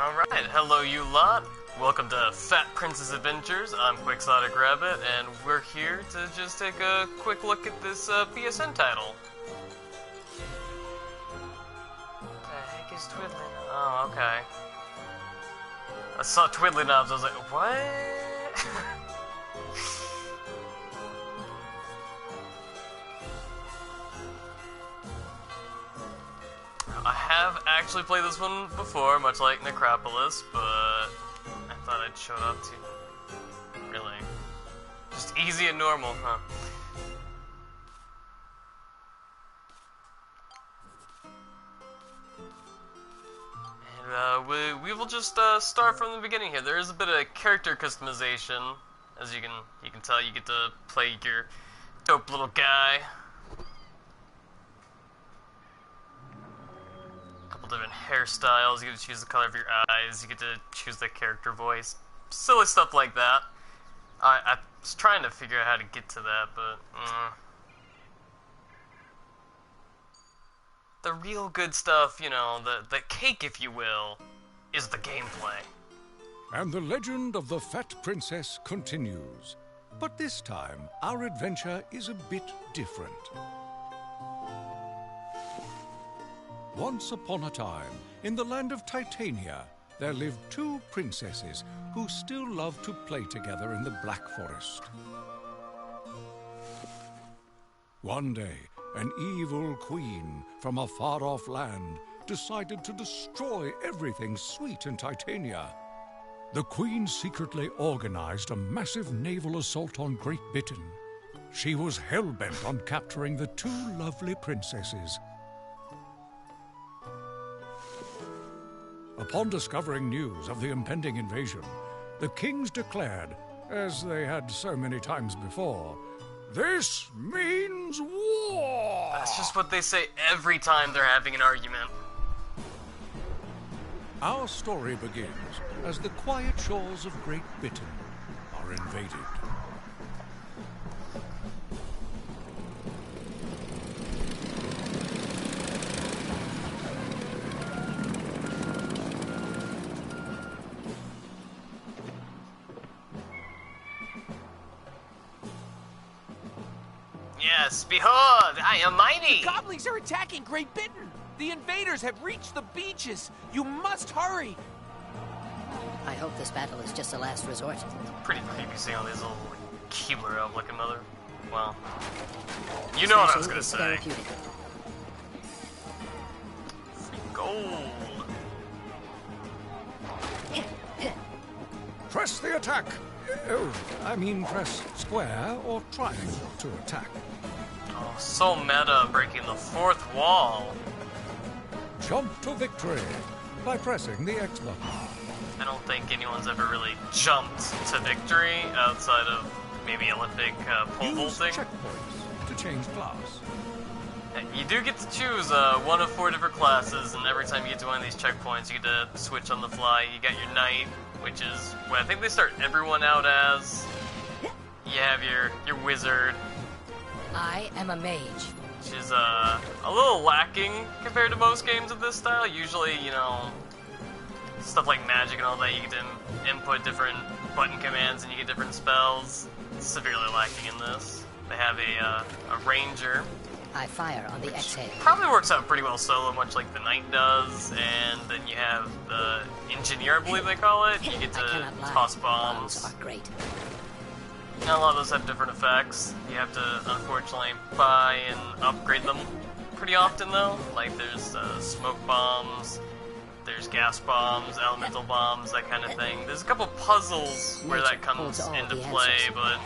Alright, hello you lot. Welcome to Fat Princess Adventures. I'm Quixotic Rabbit, and we're here to just take a quick look at this PSN title. What the heck is Twiddly? Oh, okay. I saw Twiddly Knobs, I was like, what? I have actually played this one before, much like Necropolis, but I thought I'd show it up to you. Really. Just easy and normal, huh? And we will just start from the beginning here. There is a bit of character customization. As you can tell, you get to play your dope little guy. Different hairstyles, you get to choose the color of your eyes, you get to choose the character voice, silly stuff like that. I was trying to figure out how to get to that, but the real good stuff, you know, the cake, if you will, is the gameplay. And the legend of the Fat Princess continues. But this time, our adventure is a bit different. Once upon a time, in the land of Titania, there lived two princesses who still loved to play together in the Black Forest. One day, an evil queen from a far-off land decided to destroy everything sweet in Titania. The queen secretly organized a massive naval assault on Great Britain. She was hell-bent on capturing the two lovely princesses. Upon discovering news of the impending invasion, the kings declared, as they had so many times before, "This means war!" That's just what they say every time they're having an argument. Our story begins as the quiet shores of Great Britain are invaded. Yes, behold, I am mighty! The goblins are attacking Great Britain! The invaders have reached the beaches! You must hurry! I hope this battle is just a last resort. Pretty creepy seeing all these little Keebler elf looking mother. Well, you know what I was gonna say. Gold! Press the attack! Oh, I mean press square or triangle to attack. Oh, so meta, breaking the fourth wall. Jump to victory by pressing the X button. I don't think anyone's ever really jumped to victory outside of maybe Olympic pole vaulting. Use checkpoints to change class. You do get to choose one of 4 different classes, and every time you get to one of these checkpoints, you get to switch on the fly. You got your knight, which is what I think they start everyone out as. You have your wizard. I am a mage. Which is a little lacking compared to most games of this style. Usually, you know, stuff like magic and all that, you get to input different button commands and you get different spells. It's severely lacking in this. They have a ranger. I fire on the exhale. Probably works out pretty well solo, much like the knight does. And then you have the engineer, I believe they call it. You get to toss bombs. Bombs are great. Now, a lot of those have different effects. You have to, unfortunately, buy and upgrade them pretty often, though. Like, there's smoke bombs, there's gas bombs, elemental bombs, that kind of thing. There's a couple puzzles where that comes into play, but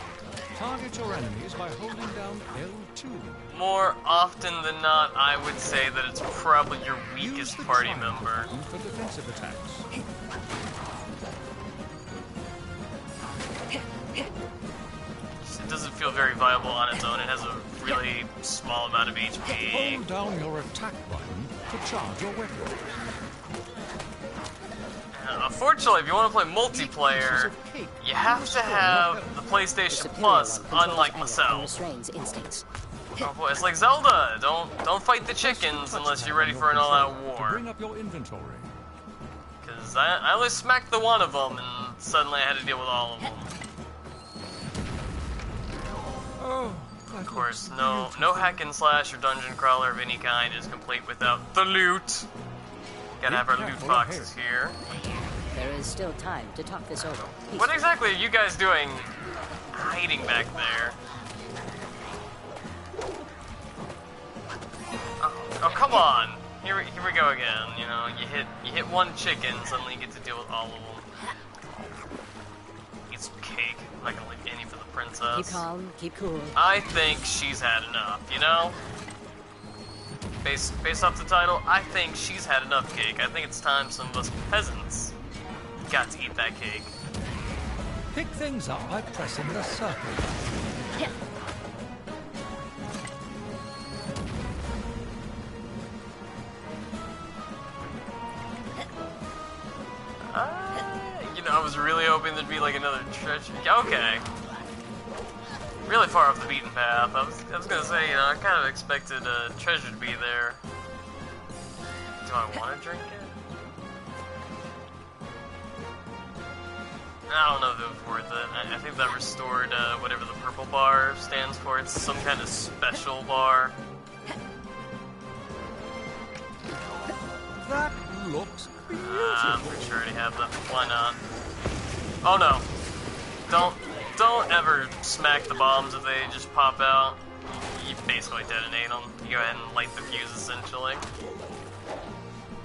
Target your enemies by holding down L2. more often than not, I would say that it's probably your weakest party member. For defensive attacks. It doesn't feel very viable on its own. It has a really small amount of HP. Hold down your attack button to charge your weapon. Unfortunately, if you want to play multiplayer, you have to have the PlayStation Plus, unlike myself. Oh boy, it's like Zelda. Don't fight the chickens unless you're ready for an all-out war. Bring up your inventory. Because Because I only smacked the one of them, and suddenly I had to deal with all of them. Oh, Of course, no hack and slash or dungeon crawler of any kind is complete without the loot. Gotta have our loot boxes here. There is still time to talk this over. What exactly are you guys doing hiding back there? Oh, come on. Here we go again. You know, you hit one chicken, suddenly you get to deal with all of them. Eat some cake. I'm not gonna leave any for the princess. Keep calm, keep cool. I think she's had enough, you know? Based off the title, I think she's had enough cake. I think it's time some of us peasants got to eat that cake. pick things up by pressing the circle. You know, I was really hoping there'd be like another treasure. Okay. Really far off the beaten path. I was gonna say, you know, I kind of expected a treasure to be there. Do I want to drink it? I don't know if it was worth it. I think that restored whatever the purple bar stands for. It's some kind of special bar. That looks beautiful. I'm pretty sure I already have that. Why not? Oh no. Don't ever smack the bombs if they just pop out. You basically detonate them. You go ahead and light the fuse essentially.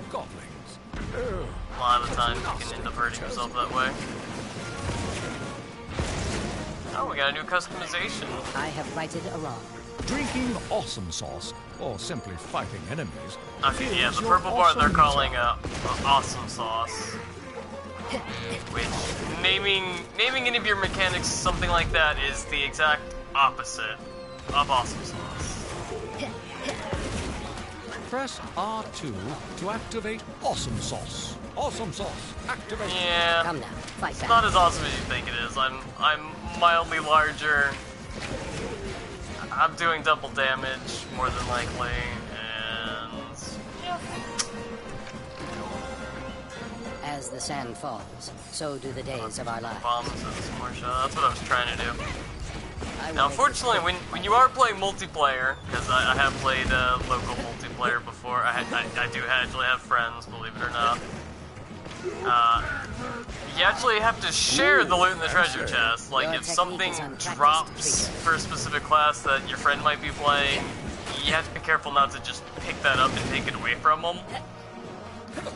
Goblins. A lot of the time you can end up hurting yourself that way. Oh, we got a new customization. I have righted a wrong. Drinking awesome sauce, or simply fighting enemies. Okay, yeah, the your purple bar they're awesome calling meter. awesome sauce. Which, naming any of your mechanics something like that is the exact opposite of awesome sauce. Press R2 to activate awesome sauce. Awesome sauce, activate. Yeah, Come now, fight it's back. not as awesome as you think it is. I'm mildly larger. I'm doing double damage, more than likely, and yeah. As the sand falls, so do the days of our lives. Bombs and some more shot. That's what I was trying to do. I will Now, make unfortunately, when you are playing multiplayer, because I have played local multiplayer before, I do actually have friends, believe it or not. You actually have to share the loot in the treasure chest. Like, Your if something technique is unpracticed, drops creature. for a specific class that your friend might be playing, you have to be careful not to just pick that up and take it away from them.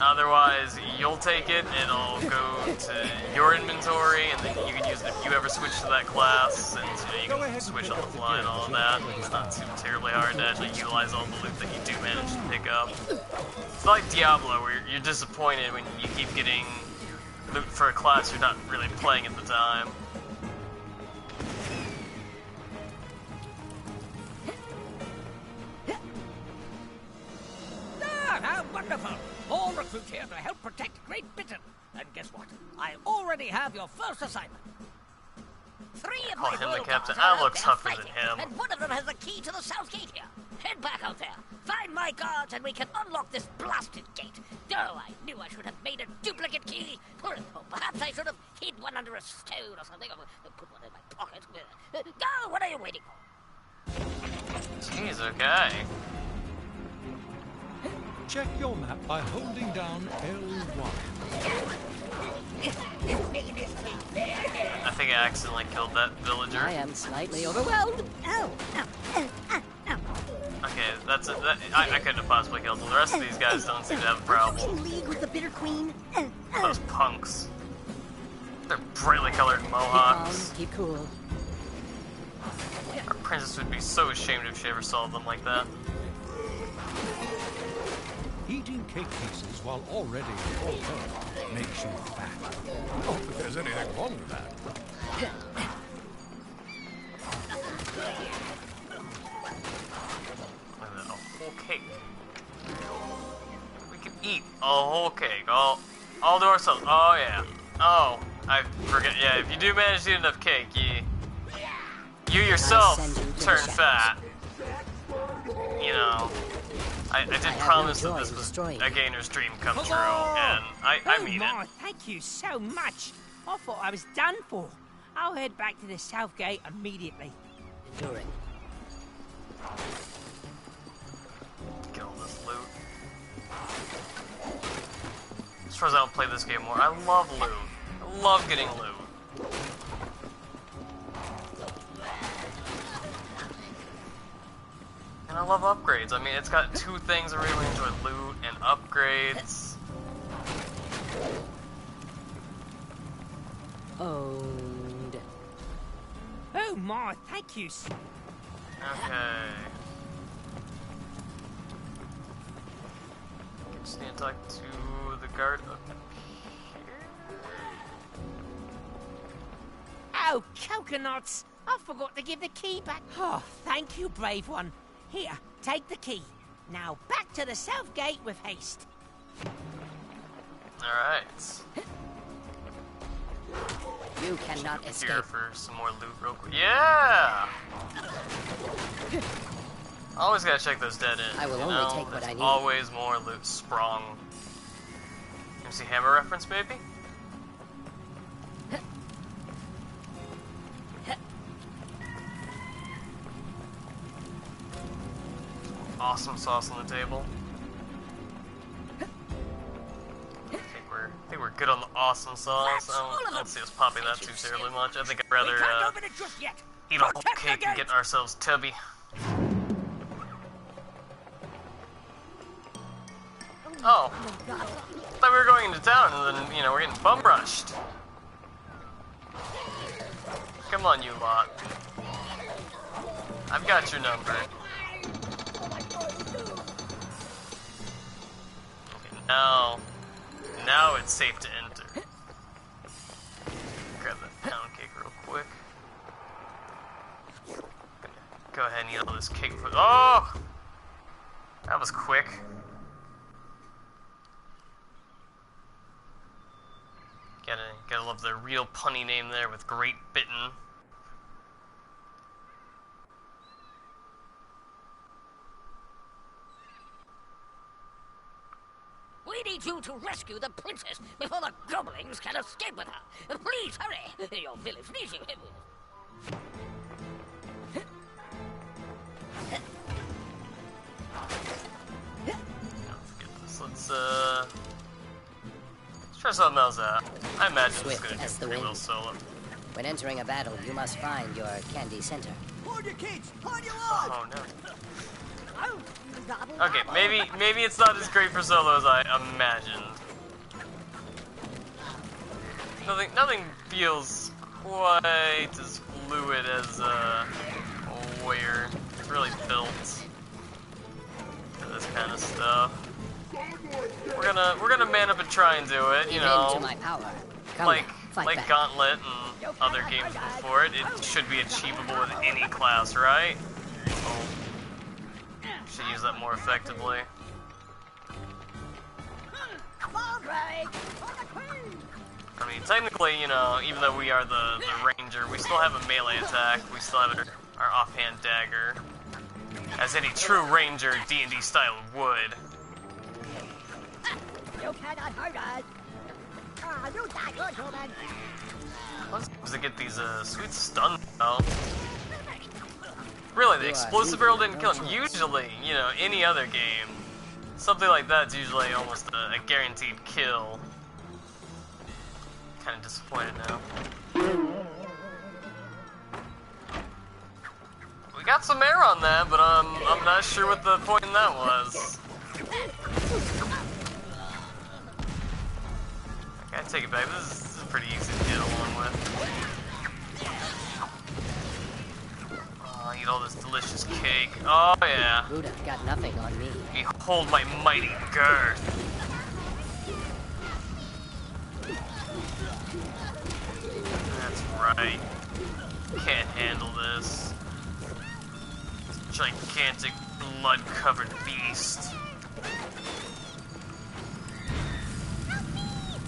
Otherwise, you'll take it, it'll go to your inventory, and then you can use it if you ever switch to that class, since you know, you can switch on the fly and all of that. It's not too terribly hard to actually utilize all the loot that you do manage to pick up. It's like Diablo, where you're disappointed when you keep getting loot for a class you're not really playing at the time. Ah, how wonderful! All recruits here to help protect Great Britain. And guess what? I already have your first assignment. 3 of Call my him the royal captain. guards are I out look there tougher than fighting, him. and one of them has the key to the south gate here. Head back out there, find my guards, and we can unlock this blasted gate. Oh, I knew I should have made a duplicate key. Or perhaps I should have hid one under a stone or something. Or put one in my pocket. Go! What are you waiting for? Jeez, okay. Check your map by holding down L1. I think I accidentally killed that villager. I am slightly overwhelmed. Ow, ow, ow, ow, ow. Okay, that's it. I couldn't have possibly killed them. The rest of these guys don't seem to have a problem. In league with the Bitter Queen. Those punks. They're brightly colored Keep mohawks. calm, keep cool. Our princess would be so ashamed if she ever saw them like that. Eating cake pieces while already full health makes you fat. Not that there's anything wrong with that. Look at that, a whole cake. We can eat a whole cake, all to ourselves. Oh yeah. Oh, I forget. Yeah, if you do manage to eat enough cake, you yourself send you to the turn shadows. fat. You know, I did have promise no that joy this in was destroying a you. gainer stream come true, and I mean my, it. thank you so much. I thought I was done for. I'll head back to the south gate immediately. Enduring. Get all this loot. As far as I don't play this game more, I love loot. I love getting loot. And I love upgrades. I mean, it's got two things I really enjoy: loot and upgrades. Owned. Oh my, thank you. Okay. Just need to talk to the guard up here. Oh, coconuts! I forgot to give the key back. Oh, thank you, brave one. Here, take the key. Now back to the south gate with haste. Alright. You cannot Here escape. for some more loot real quick. Yeah! Always gotta check those dead ends. I will you only know? take what There's I need. always more loot sprung. MC Hammer reference, maybe? Awesome sauce on the table. I think we're good on the awesome sauce. I don't see us popping that too terribly much. I think I'd rather We can't open it just yet. eat a whole Protect the cake and gate. get ourselves tubby. Oh. Thought we were going into town and then, you know, we're getting bum rushed. Come on, you lot. I've got your number. Okay, now it's safe to enter. Grab that pound cake real quick. Gonna go ahead and eat all this cake. Oh! That was quick. Gotta love the real punny name there with Great Bitten. We need you to rescue the princess before the goblins can escape with her. Please hurry. Your village needs you. Don't forget this. Let's try something else out. I imagine this is Swift gonna do as the pretty well wind. solo. When entering a battle, you must find your candy center. Hold your kids! Hold your lodge! Oh no. Okay, maybe it's not as great for solo as I imagined. Nothing feels quite as fluid as Warrior. It's really built for this kind of stuff. We're gonna man up and try and do it, you Give know. in to my power. Come Like now, fight back. Gauntlet and other games before it, it should be achievable with any class, right? Oh, should use that more effectively. I mean, technically, you know, even though we are the ranger, we still have a melee attack. We still have our offhand dagger, as any true ranger D&D style would. You cannot hurt us. You die good, human. Let's get these sweet stun though. Really, the You are explosive leaving barrel with didn't no kill him. choice. Usually, you know, any other game, something like that's usually almost a guaranteed kill. Kind of disappointed now. We got some air on that, but I'm not sure what the point in that was. I gotta take it back. This is pretty easy to get along with. Oh, eat all this delicious cake. Oh yeah. Buddha got nothing on me. Behold my mighty girth. That's right. Can't handle this. Gigantic, blood-covered beast.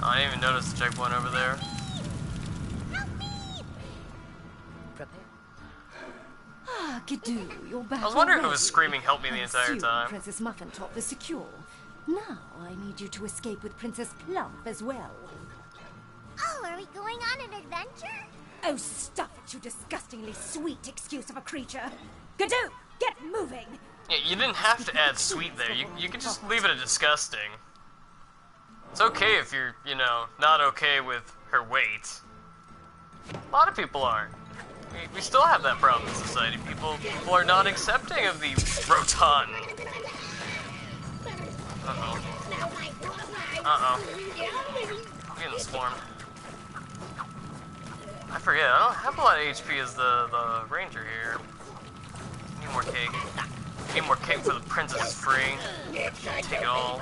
Oh, I didn't even notice the checkpoint over there. Prepare. Gidoo, your battle I was wondering who ready. was screaming "Help me" the I entire assume time. Princess Muffintop is secure. Now I need you to escape with Princess Plump as well. Oh, are we going on an adventure? Oh, stop it, you disgustingly sweet excuse of a creature. Gidoo, get moving. Yeah, you didn't have to add sweet there. You could just leave it at disgusting. It's okay if you're, you know, not okay with her weight. A lot of people aren't. We still have that problem in society. People are not accepting of the rotund. Uh-oh. Uh-oh. I'm getting swarmed. I forget, I don't have a lot of HP as the ranger here. Need more cake. Need more cake for the princess is free. Take it all.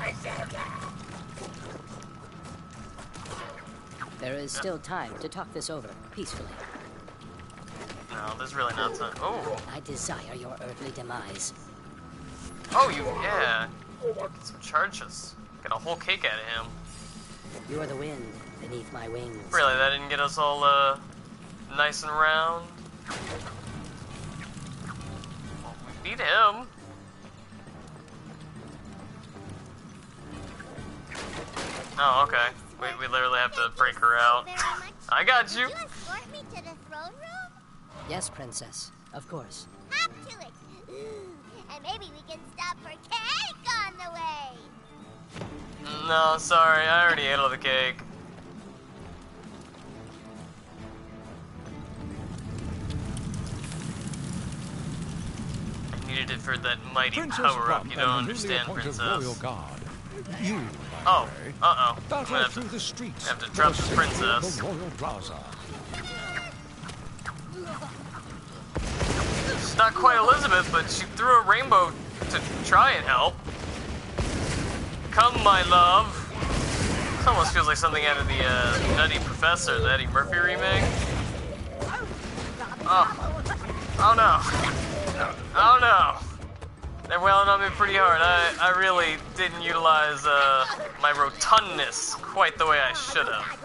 There is still time to talk this over peacefully. No, there's really not time. Oh! I desire your earthly demise. Oh, yeah. Get some charges. Get a whole cake out of him. You are the wind beneath my wings. Really, that didn't get us all, nice and round? Well, we beat him. Oh, okay. We literally have to break her out. I got you. Would you escort me to the throne room? Yes, princess. Of course. Hop to it. Ooh, and maybe we can stop for cake on the way. No, sorry. I already ate all the cake. I needed it for that mighty Princess power-up. Plump You don't and the newly understand, appointed princess. royal guard. You, by Oh, the way, uh-oh. I'm battle gonna have through to, the streets have to for drop the the safety of princess. the royal plaza. She's not quite Elizabeth, but she threw a rainbow to try and help. Come, my love. This almost feels like something out of the Nutty Professor, the Eddie Murphy remake. Oh. Oh no. Oh no. They're wailing on me pretty hard. I really didn't utilize my rotundness quite the way I should have.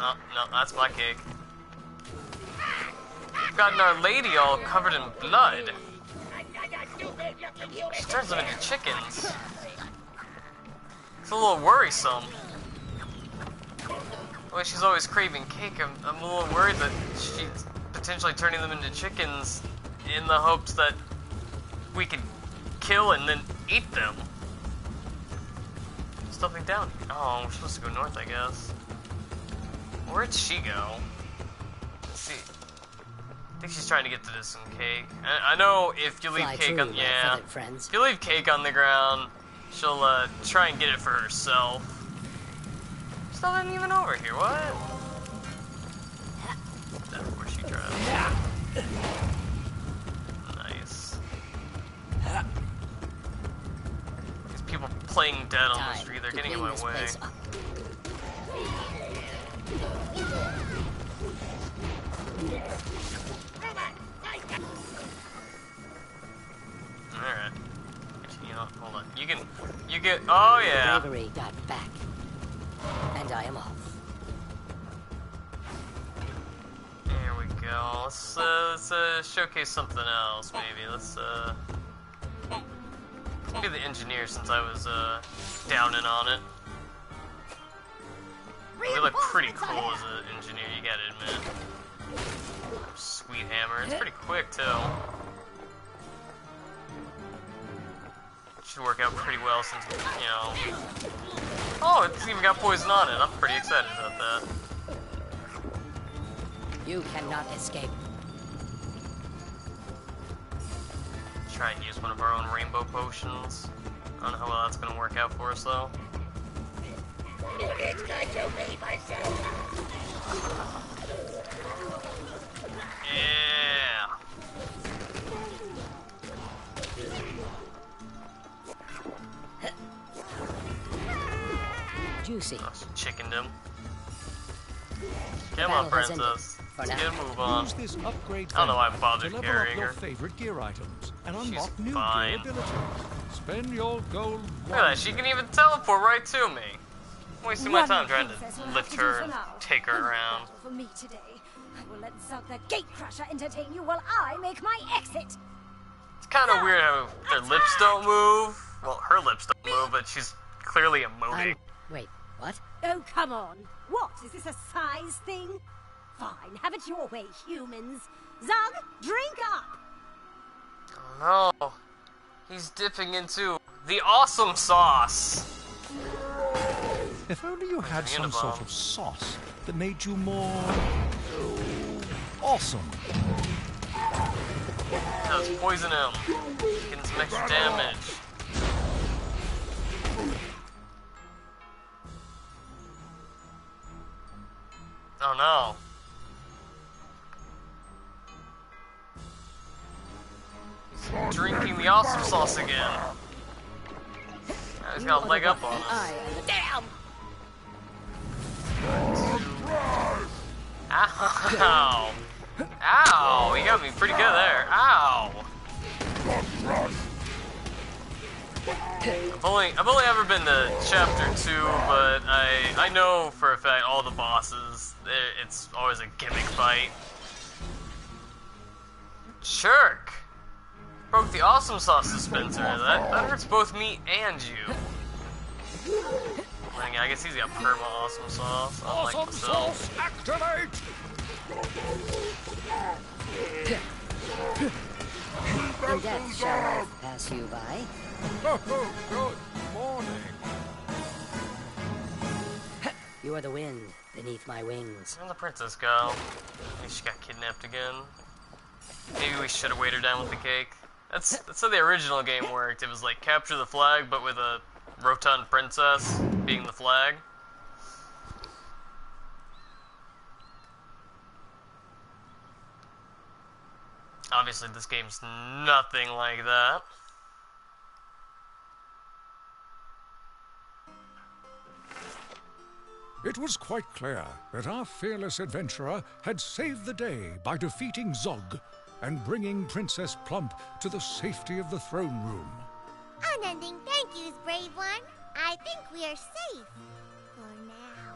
Oh, no, that's my cake. We've gotten Our Lady all covered in blood. She turns them into chickens. It's a little worrisome. The way she's always craving cake, I'm a little worried that she's potentially turning them into chickens in the hopes that we can kill and then eat them. There's nothing down here. Oh, we're supposed to go north, I guess. Where'd she go? Let's see. I think she's trying to get to this some cake. I know if you leave Fly cake true, on, my yeah. feathered friends. If you leave cake on the ground, she'll try and get it for herself. There's nothing even over here. What? That's where she tried. Nice. These people playing dead on the Time street, they're to getting in clean my this way. place up. Alright. Actually, you know, hold on. You get, oh yeah. Bravery got back. And I am off. There we go. Let's showcase something else, maybe. Let's be the engineer since I was downing on it. We look pretty cool as an engineer, you gotta admit. Sweet hammer. It's pretty quick too. Should work out pretty well since, you know. Oh, it's even got poison on it. I'm pretty excited about that. You cannot escape. Try and use one of our own rainbow potions. I don't know how well that's gonna work out for us though. It's going to be myself. Yeah. Juicy. Oh, she chickened him. Come on, battle has ended. princess. For Let's now. get a move on. Use this upgrade I don't know why I vendor bothered to level carrying up your her. favorite gear items and She's unlock new fine. gear abilities. Spend your gold Look at that, she can even teleport right to me. I'm wasting my time trying princess to will have lift to do her for and now. take her around. For me today, I will let Zug the Gatecrusher entertain you while I make my exit. It's kind of weird how their lips don't move. Well, her lips don't move, but she's clearly emoting. Wait, what? Oh, come on. What? Is this a size thing? Fine, have it your way, humans. Zug, drink up! Oh no. He's dipping into the awesome sauce. If only you had some Uniform. sort of sauce that made you more awesome. Now let's poison him. Getting some extra damage. Oh no. He's drinking the awesome sauce again. Now he's got a leg up on us. Damn! Ow! Ow! He got me pretty good there. Ow! I've only ever been to chapter 2, but I know for a fact all the bosses, it's always a gimmick fight. Jerk! Broke the awesome sauce dispenser. That hurts both me and you. I guess he's got perma awesome sauce. Unlike Awesome myself. sauce, activate! In death shall life pass you by. Oh, good morning. You are the wind beneath my wings. Where'd the princess go? Maybe she got kidnapped again. Maybe we should have weighed her down with the cake. That's how the original game worked. It was like capture the flag, but with a rotund princess being the flag. Obviously, this game's nothing like that. It was quite clear that our fearless adventurer had saved the day by defeating Zog and bringing Princess Plump to the safety of the throne room. Unending thank yous, brave one. I think we are safe. For now.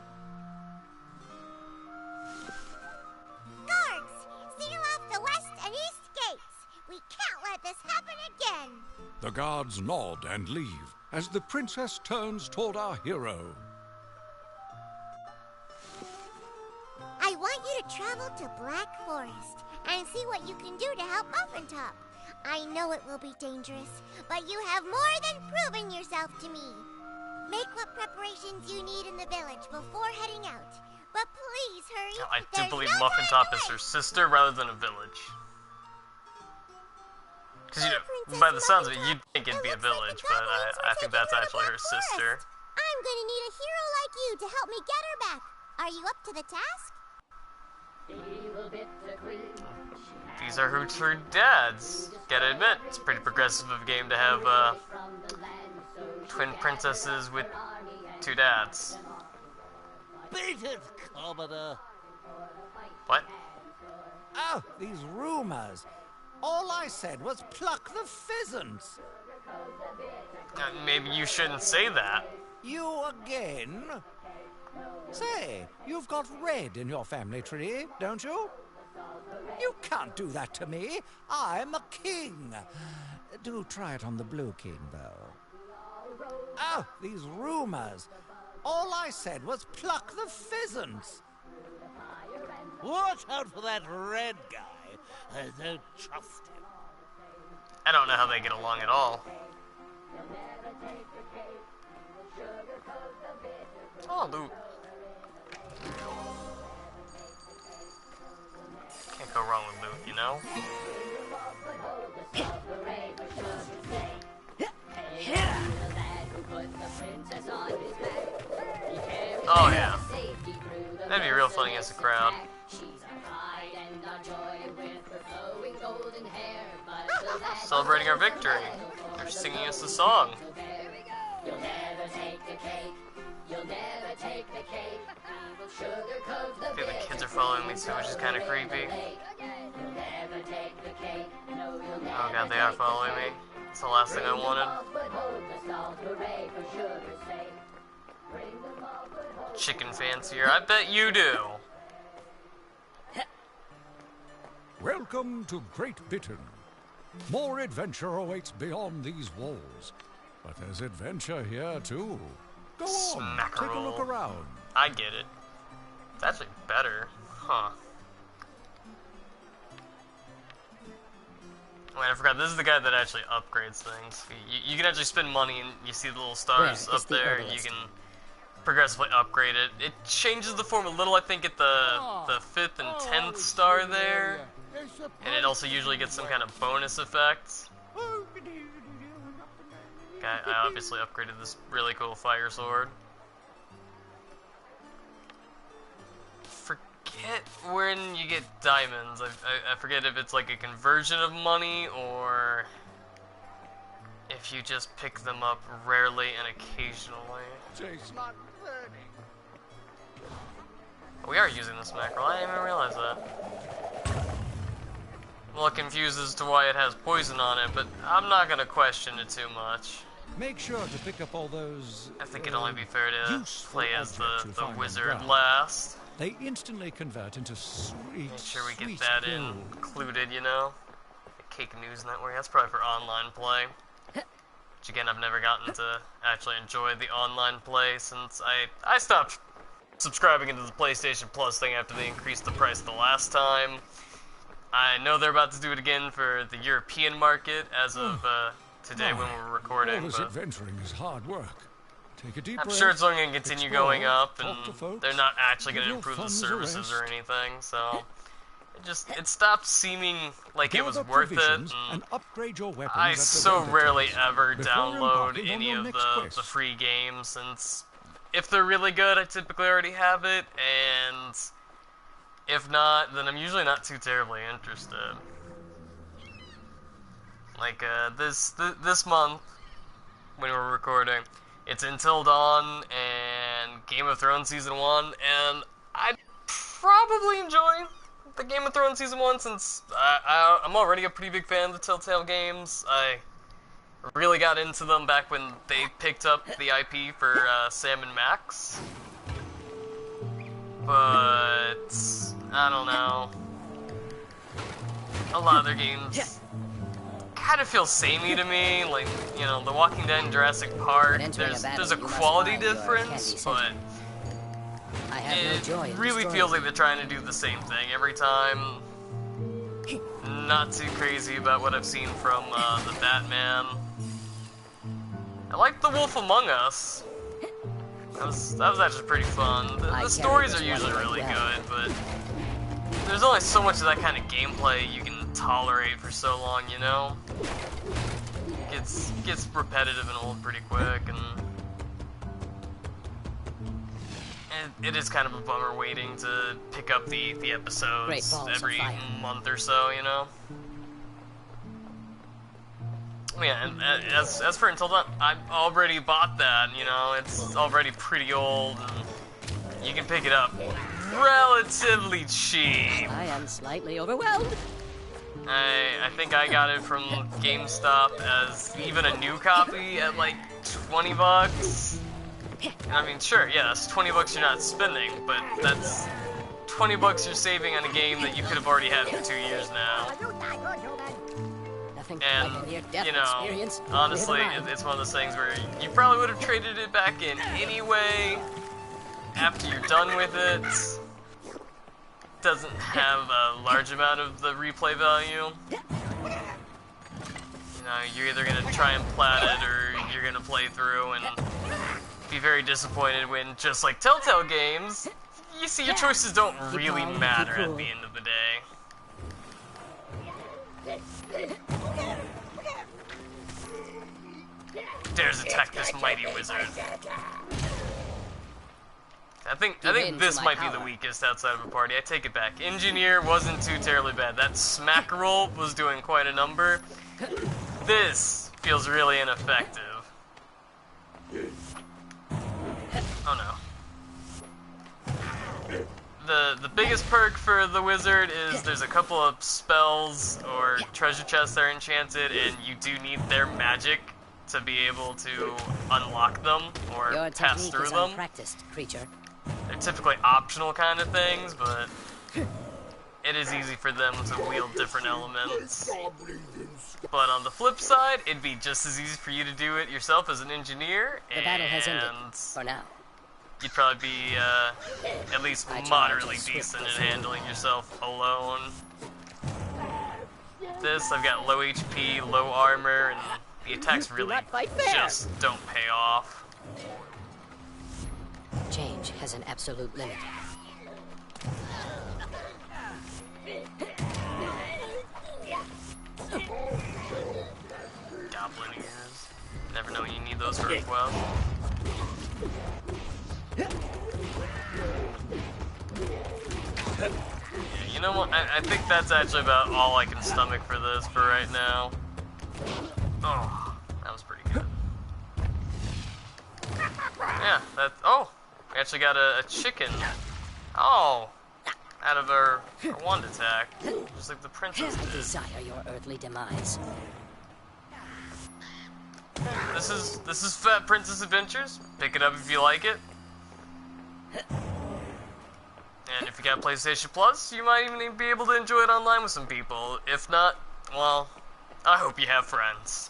Guards! Seal off the west and east gates. We can't let this happen again. The guards nod and leave as the princess turns toward our hero. I want you to travel to Black Forest and see what you can do to help Muffin Top. I know it will be dangerous, but you have more than proven yourself to me. Make what preparations you need in the village before heading out. But please hurry. I do There's believe no Muffin time Top to is her wait. sister rather than a village. Because, you know, by the sounds of it, you'd think it'd be a village, but I think that's actually her sister. I'm gonna need a hero like you to help me get her back. Are you up to the task? These are her true dads. Gotta admit, it's pretty progressive of a game to have twin princesses with two dads. Beat it, Commodore. What? Oh, these rumors. All I said was pluck the pheasants. Maybe you shouldn't say that. You again? Say, you've got red in your family tree, don't you? You can't do that to me. I'm a king. Do try it on the blue king, though. Oh, these rumors. All I said was pluck the pheasants. Watch out for that red guy. I don't trust him. I don't know how they get along at all. Oh, loot. Can't go wrong with loot, you know? Oh yeah. That'd be real funny against the crowd. Celebrating our victory. They're singing us a song. You'll never take the cake. You'll never take the cake. I think the kids are following me too, which is kind of creepy. Oh god, they are following me. It's the last thing I wanted. chicken fancier. I bet you do. Welcome to Great Britain. More adventure awaits beyond these walls. But there's adventure here, too. Go on, take a look around. I get it. It's actually better. Huh. Wait, I forgot. This is the guy that actually upgrades things. You can actually spend money and you see the little stars up there. You can progressively upgrade it. It changes the form a little, I think, at the 5th and 10th star there. And it also usually gets some kind of bonus effects. Okay, I obviously upgraded this really cool fire sword. Forget when you get diamonds. I forget if it's like a conversion of money or if you just pick them up rarely and occasionally. We are using this mackerel. I didn't even realize that. I'm a little confused as to why it has poison on it, but I'm not gonna question it too much. Make sure to pick up all those. I think it'd only be fair to play as the wizard ground. last. They instantly convert into sweet. Make sure we get sweet that gold. included, you know? Cake News Network, that's probably for online play. Which again, I've never gotten to actually enjoy the online play since I stopped subscribing into the PlayStation Plus thing after they increased the price the last time. I know they're about to do it again for the European market as of today when we're recording. All this adventuring is hard work. Take a deep I'm breath, sure it's only going to continue explore, going up, talk to and folks, they're not actually going to give improve your the thumbs a services or rest. anything, so it stopped seeming like it was Gather worth it. provisions And and upgrade your weapons I at the so vendor rarely tables ever before download embarking on any your of next the quest. free games, since if they're really good, I typically already have it, and if not, then I'm usually not too terribly interested. Like this month, when we're recording, it's Until Dawn and Game of Thrones Season 1, and I'd probably enjoy the Game of Thrones Season 1 since I'm already a pretty big fan of the Telltale games. I really got into them back when they picked up the IP for Sam and Max. But I don't know. A lot of their games kind of feel samey to me, like, you know, The Walking Dead and Jurassic Park, there's a quality difference, but it really feels like they're trying to do the same thing every time. Not too crazy about what I've seen from the Batman. I like The Wolf Among Us. That was actually pretty fun. The stories are usually really good, but there's only so much of that kind of gameplay you can tolerate for so long, you know? It gets repetitive and old pretty quick, and it is kind of a bummer waiting to pick up the episodes every month or so, you know? Yeah, and as for Until Dawn, I've already bought that, you know? It's already pretty old, and you can pick it up relatively cheap. I am slightly overwhelmed. I think I got it from GameStop as even a new copy at like 20 bucks. I mean, sure, yeah, that's 20 bucks you're not spending, but that's 20 bucks you're saving on a game that you could have already had for 2 years now. And, you know, honestly, it's one of those things where you probably would have traded it back in anyway after you're done with it. Doesn't have a large amount of the replay value. You know, you're either gonna try and plat it or you're gonna play through and be very disappointed when, just like Telltale games, you see your choices don't really matter at the end of the day. Dares attack this mighty wizard. I think this might be the weakest outside of a party. I take it back. Engineer wasn't too terribly bad. That Smackerel was doing quite a number. This feels really ineffective. Oh no. The biggest perk for the wizard is there's a couple of spells or treasure chests that are enchanted, and you do need their magic to be able to unlock them or pass through them. Unpracticed, creature. They're typically optional kind of things, but it is easy for them to wield different elements. But on the flip side, it'd be just as easy for you to do it yourself as an engineer, The battle has ended, for now. you'd probably be at least moderately decent in handling yourself alone. This, I've got low HP, low armor, and the attacks really just don't pay off. Change has an absolute limit. Goblin ears. Never know when you need those for a well. Yeah, you know what? I think that's actually about all I can stomach for this for right now. Oh, that was pretty good. Yeah, that. Oh, we actually got a chicken. Oh, out of our wand attack, just like the princess I did. desire your earthly demise. This is Fat Princess Adventures. Pick it up if you like it. And if you got PlayStation Plus, you might even be able to enjoy it online with some people. If not, well, I hope you have friends.